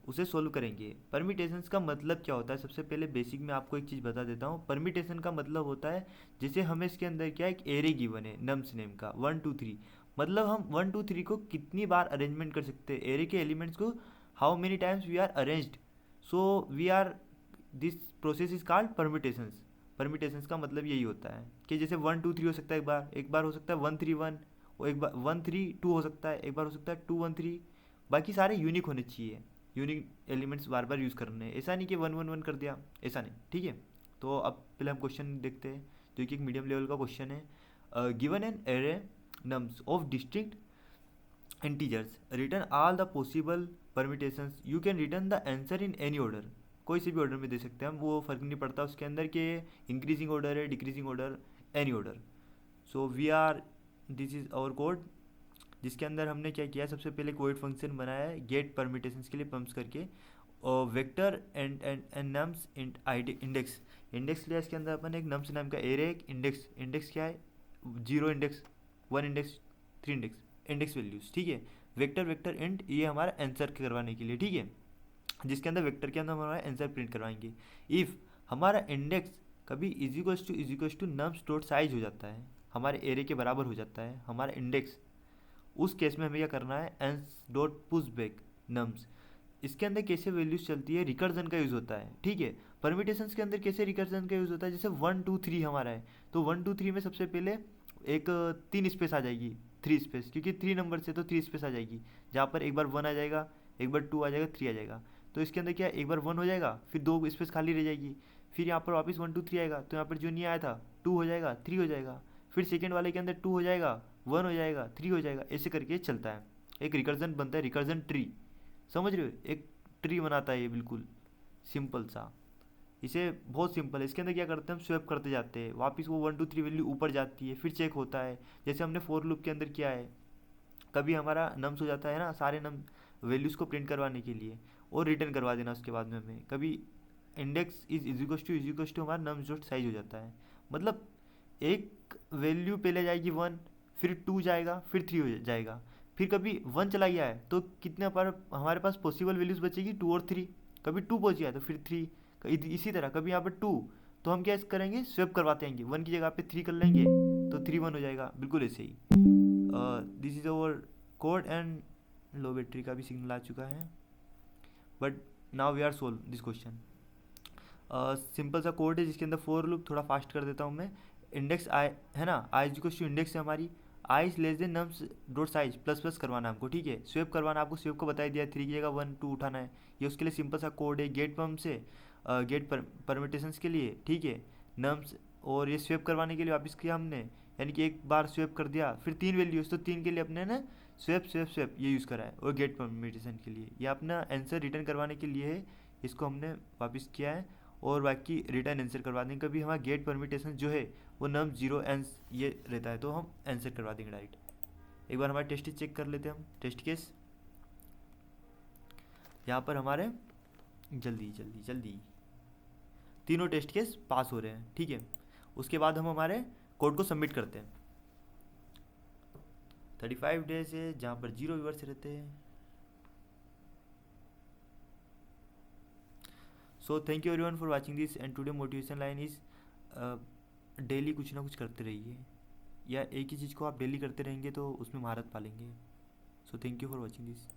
उसे सोल्व करेंगे। परमिटेशंस का मतलब क्या होता है, सबसे पहले बेसिक में आपको एक चीज़ बता देता हूँ। परमिटेशन का मतलब होता है, जैसे हमें इसके अंदर क्या एक एरे गिवन है नम्स नेम का 1 2 3, मतलब हम 1 2 3 को कितनी बार अरेंजमेंट कर सकते हैं, एरे के एलिमेंट्स को how many times we are arranged. So we are this process is called permutations. Permutations का मतलब यही होता है कि जैसे 1 2 3 हो सकता है, एक बार हो सकता है 1 3 1, और एक बार 1 3 2 हो सकता है, एक बार हो सकता है 2 1 3। बाकी सारे यूनिक होने चाहिए, यूनिक एलिमेंट्स बार बार यूज़ करने हैं, ऐसा नहीं कि 1 1 1 कर दिया, ऐसा नहीं, ठीक है। तो अब पहले हम क्वेश्चन देखते हैं, जो कि एक मीडियम लेवल का क्वेश्चन है। Given an array nums of district integers, return all the possible permutations, you can return the answer in any order। कोई से भी ऑर्डर में दे सकते हैं हम, वो फ़र्क नहीं पड़ता उसके अंदर कि इंक्रीजिंग ऑर्डर है, decreasing order, any order. So we are, this is our code, जिसके अंदर हमने क्या किया, सबसे पहले कोड फंक्शन बनाया है गेट परमिटेशंस के लिए पम्प्स करके, और vector and nums index, index लिया इसके अंदर अपन एक नम्स नाम का एरे, एक इंडेक्स, इंडेक्स क्या है, 0 index, 1 index, 3 index, index values, ठीक है। वेक्टर वेक्टर इंट, ये हमारा आंसर करवाने के लिए, ठीक है, जिसके अंदर वेक्टर के अंदर हमारा आंसर प्रिंट करवाएंगे। इफ़ हमारा इंडेक्स कभी is equals to nums dot size हो जाता है, हमारे एरे के बराबर हो जाता है हमारा इंडेक्स, उस केस में हमें क्या करना है, एंस डॉट पुश बैक नम्स। इसके अंदर कैसे वैल्यूज चलती है, रिकर्जन का यूज़ होता है, ठीक है। परमिटेशंस के अंदर कैसे रिकर्जन का यूज़ होता है, जैसे 1 2 3 हमारा है, तो 1 2 3 में सबसे पहले एक 3 स्पेस आ जाएगी, 3 स्पेस, क्योंकि 3 नंबर से तो 3 स्पेस आ जाएगी, जहाँ पर एक बार 1 आ जाएगा, एक बार 2 आ जाएगा, 3 आ जाएगा। तो इसके अंदर क्या है, एक बार 1 हो जाएगा, फिर 2 स्पेस खाली रह जाएगी, फिर यहाँ पर वापस 1 2 3 आएगा, तो यहाँ पर जो नहीं आया था 2 हो जाएगा, 3 हो जाएगा, फिर सेकेंड वाले के अंदर 2 हो जाएगा, 1 हो जाएगा, 3 हो जाएगा, ऐसे करके चलता है। एक रिकर्जन बनता है, रिकर्जन ट्री, समझ रहे हो, एक ट्री बनाता है ये, बिल्कुल सिंपल सा। इसे बहुत सिंपल है, इसके अंदर क्या करते हैं हम, स्वैप करते जाते हैं, वापस वो 1 2 3 वैल्यू ऊपर जाती है, फिर चेक होता है, जैसे हमने फोर लूप के अंदर किया है। कभी हमारा नम्स हो जाता है ना, सारे नम वैल्यूज़ को प्रिंट करवाने के लिए, और रिटर्न करवा देना उसके बाद में हमें, कभी इंडेक्स इज इक्वल्स टू हमारा नम्स डॉट साइज हो जाता है, मतलब एक वैल्यू पहले जाएगी 1, फिर 2 जाएगा, फिर 3 हो जाएगा, फिर कभी 1 चला गया है तो कितने पर हमारे पास पॉसिबल वैल्यूज़ बचेगी, 2 और 3, कभी 2 पहुंच गया तो फिर 3, इसी तरह कभी यहाँ पर 2, तो हम क्या करेंगे, स्वैप करवाते आएंगे, 1 की जगह पे 3 कर लेंगे, तो 3 1 हो जाएगा, बिल्कुल ऐसे ही। This is our code, and low battery का भी सिग्नल आ चुका है, but now we are solve this question. Simple सा कोड है, जिसके अंदर फोर लूप, थोड़ा फास्ट कर देता हूँ मैं। इंडेक्स आई है ना, आई इक्वल्स टू इंडेक्स है हमारी, I is less than nums dot size, plus plus करवाना हमको, ठीक है। स्वेप करवाना, आपको स्वेप को बता दिया, 3 की जगह 1 2 उठाना है, ये उसके लिए सिंपल सा कोड है। गेट पम्प से गेट परमिटेशंस के लिए, ठीक है, नम्स, और ये स्वेप करवाने के लिए वापस किया हमने, यानी कि एक बार स्वेप कर दिया, फिर 3 वैल्यूज, तो 3 के लिए अपने ना स्वेप स्वेप स्वेप ये यूज़ करा है, और गेट परमिटेशन के लिए ये अपना आंसर रिटर्न करवाने के लिए है, इसको हमने वापस किया है, और बाकी रिटर्न आंसर करवा देंगे। कभी हमारा गेट परमिटेशन जो है वो नम 0 एंस ये रहता है, तो हम आंसर करवा देंगे डायरेक्ट। एक बार हमारा टेस्ट चेक कर लेते हैं हम, टेस्ट केस यहाँ पर हमारे, जल्दी जल्दी जल्दी, तीनों टेस्ट केस पास हो रहे हैं, ठीक है। उसके बाद हम हमारे कोड को सबमिट करते हैं। 35 डेज है, जहाँ पर 0 व्यूअर्स रहते हैं। So thank you everyone for watching this, and today motivation line is daily कुछ ना कुछ करते रहिए, या एक ही चीज़ को आप डेली करते रहेंगे तो उसमें महारत पालेंगे। So thank you for watching this.